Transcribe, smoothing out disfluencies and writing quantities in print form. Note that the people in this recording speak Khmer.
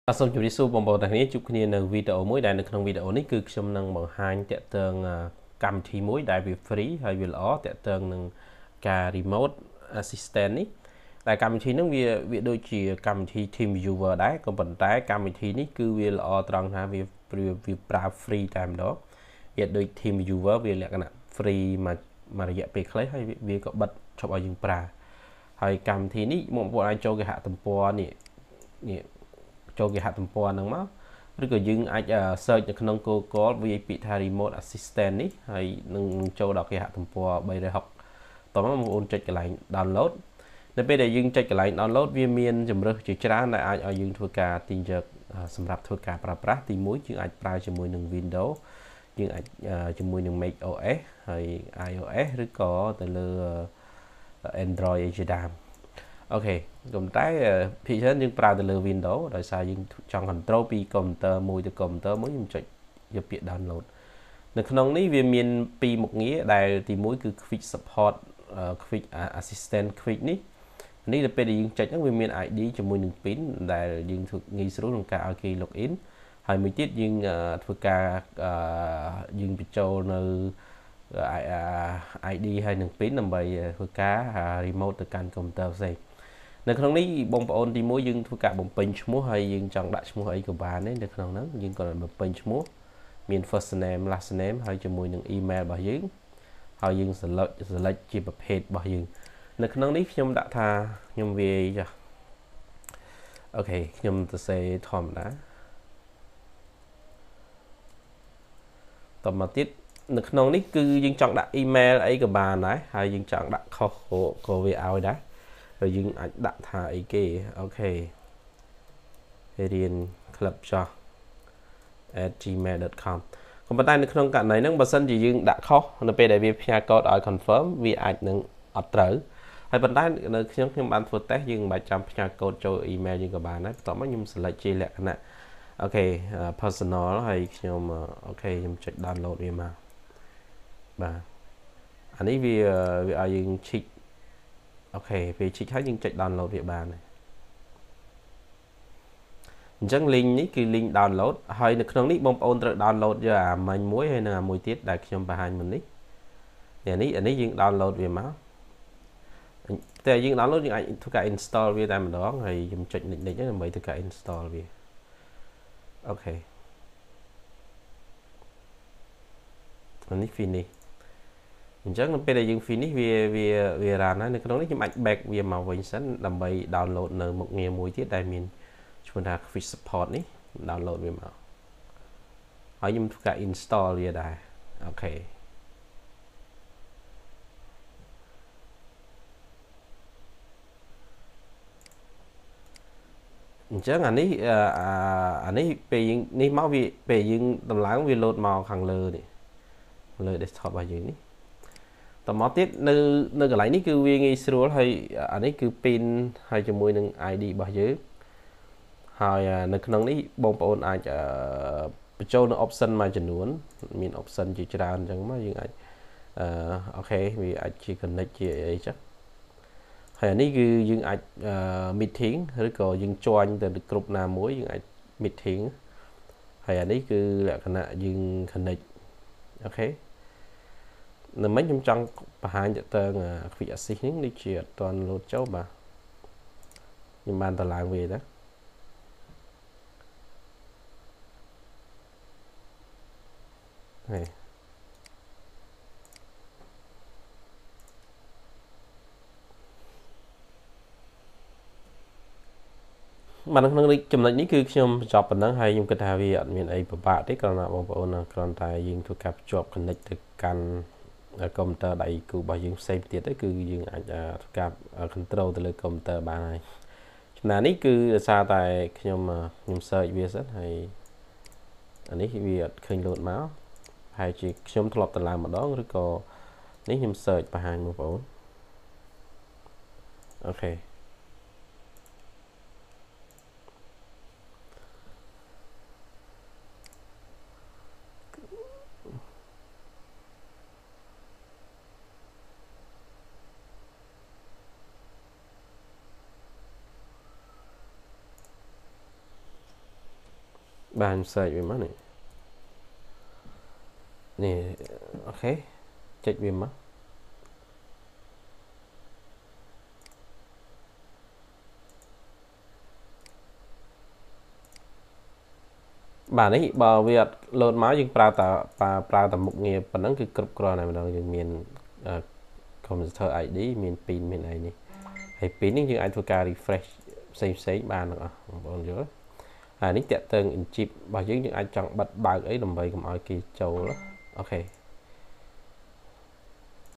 សូមជម្រាបសួរបងប្អូនទាំងគ្នាជួបគ្នានៅវីដេអូមួយដែលនៅក្នុងវីដេអូនេះគឺខ្ញុំនឹងបង្ហាញតាក់ទងកម្មវិធីមួយដែលវា free ហើយវាល្អតាក់ទងនឹងការ remote assistant នេះដែលកម្មវិធីហ្នឹងវាដូចជាកម្មវិធី Team Viewer ដែរក៏ប៉ុន្តែកម្មវិធីនេះគឺវាល្អត្រង់ថាវាប្រើ free តែម្ដងវាដូច Team Viewer វាលក្ខណៈ free មករយៈពេលខ្លីហើយវាក៏បិទឈប់ឲ្យយើងប្រើហើយកម្មវិធីនេះបងប្អូនអាចចូលគេហទំព័រនេះចូលគេហទំព័រហ្នឹងមកឬក៏យើងអាច search នៅក្នុង Google វាពាក្យថា remote assistant នេះហើយនឹងចូលដល់គេហទំព័រ360តោះមកបងប្អូនចុចកន្លែង download នៅពេលដែលយើងចុចកន្លែង download វាមានជំរើសជាច្រើនដែលអាចឲ្យយើងធ្វើការទាញយកសម្រាប់ធ្វើការប្រើប្រាស់ទី1យើងអាចប្រើជាមួយនឹង Windows យើងអាចជាមួយនឹង Mac OS ហើយ iOS ឬក៏ទៅលើ Android ជាដើមអូខេប៉ុន្តែភាគច្រើនយើងប្រើទៅលើ Windows ដោយសារយើងចង់ control ពី computer មួយទៅ computer មួយខ្ញុំចុចយកពាក្យ download នៅក្នុងនេះវាមានពីរមុខងារដែលទី1គឺ Quick Support Quick Assistant Quick នេះទៅពេលដែលយើងចុចហ្នឹងវាមាន ID ជាមួយនឹង PIN ដែលយើងធ្វើងាយស្រួលក្នុងការឲ្យគេ login ហើយមួយទៀតយើងធ្វើការយើងបញ្ចូលនៅ ID ហើយនឹង PIN ដើម្បីធ្វើការ remote ទៅកាន់ computer ផ្សេងនៅក្នុងនេះបងប្អូនទី1យើងធ្វើការបំពេញឈ្មោះហើយយើងចង់ដាក់ឈ្មោះអីក៏បានដែរនៅក្នុងហ្នឹងយើងក៏បំពេញឈ្មោះមាន first name last name ហើយជាមួយនឹង email របស់យើងហើយយើង select ជាប្រភេទរបស់យើងនៅក្នុងនេះខ្ញុំដាក់ថាខ្ញុំវាយអូខេខ្ញុំទៅសេធម្មតាតមកទៀតនៅក្នុងនេះគឺយើងចង់ដាក់ email អីក៏បានដែរហើយយើងចង់ដាក់ខុសក៏វាឲ្យដែរហើយយើងអាចដាក់ថាអីគេអូខេរៀន clubjoh@gmail.com ក៏ប៉ុន្តែនៅក្នុងករណីហ្នឹងបើសិនជាយើងដាក់ខុសនៅពេលដែលវាផ្ញើកូដឲ្យ confirm វាអាចនឹងអត់ត្រូវហើយប៉ុន្តែនៅខ្ញុំបានធ្វើតេស្តយើងមិនបាច់ចាំផ្ញើកូដចូល email យើងក៏បានដែរបន្ទាប់មកខ្ញុំ select ជាលក្ខណៈអូខេ personal ហើយខ្ញុំអូខេខ្ញុំចុច download វាមកបាទអានេះវាឲ្យយើងឈិចអូខេពេលឈិចហើយយើងចុច download វាបានអញ្ចឹង link នេះគឺ link download ហើយនៅក្នុងនេះបងប្អូនត្រូវ download យកអាមិញមួយហើយនិងអាមួយទៀតដែលខ្ញុំបង្ហាញមុននេះអានេះយើង download វាមកតែយើង download យើងអាចធ្វើការ install វាតែម្ដងហើយខ្ញុំចុចនិចដើម្បីធ្វើការ install វាអូខេអានេះ finish អញ្ចឹងនៅពេលដែលយើង finish វា run ហើយនៅក្នុងនេះខ្ញុំអាច back វាមកវិញសិនដើម្បី download នៅមុខងារមួយទៀតដែលមានឈ្មោះថា Quick Support នេះ download វាមកហើយខ្ញុំធ្វើការ install វាដែរអូខេអញ្ចឹងអានេះពេលយើងនេះមកវាពេលយើងតម្លើងវា load មកខាងលើនេះលើ desktop របស់យើងនេះតមកទៀតនៅកន្លែងនេះគឺវាងាយស្រួលហើយអានេះគឺ pin ហើយជាមួយនឹង ID របស់យើងហើយនៅក្នុងនេះបងប្អូនអាចបញ្ចូលនៅ option មួយចំនួនមាន option ជាច្រើនអញ្ចឹងមកយើងអាចអូខេវាអាចជា connect ជាអីចឹងហើយអានេះគឺយើងអាច meeting ឬក៏យើង join ទៅក្រុមណាមួយយើងអាច meeting ហើយអានេះគឺលក្ខណៈយើង connect អូខេនៅមិញខ្ញុំចង់បង្ហាញទៅ Quick Assist នេះជាអត់ទាន់ load ចូលបាទខ្ញុំបានតម្លើងវាដែរហើយបាទនៅក្នុងចំណុចនេះគឺខ្ញុំបញ្ចប់ប៉ុណ្ណឹងហើយខ្ញុំគិតថាវាអត់មានអីពិបាកទេគ្រាន់តែបងប្អូនគ្រាន់តែយើងធ្វើការភ្ជាប់ connect ទៅកាន់ computer ដៃគូរបស់យើងផ្សេងទៀតគឺយើងអាចធ្វើការ control ទៅលើ computer បានហើយចំណានេះគឺដោយសារតែខ្ញុំ search វាសិនហើយអានេះវាអត់ឃើញ load មកហើយជាខ្ញុំធ្លាប់ទៅឡើងម្ដងឬក៏នេះខ្ញុំ search បង្ហាញបងប្អូនអូខេ បាន search វាមកនេះអូខេចុចវាមកបាទនេះបើវាអត់ load មកយើងប្រើតែមុខងារប៉ុណ្ណឹងគឺគ្រប់គ្រាន់តែម្ដងយើងមាន computer ID មាន pin មានអីនេះហើយ pin នេះយើងអាចធ្វើការ refresh ផ្សេងបានទាំងអស់បងប្អូនយល់ហើយនេះតាក់ទង chip របស់យើងអាចចង់បិទបើកអីដើម្បីកុំឲ្យគេចូលអូខេ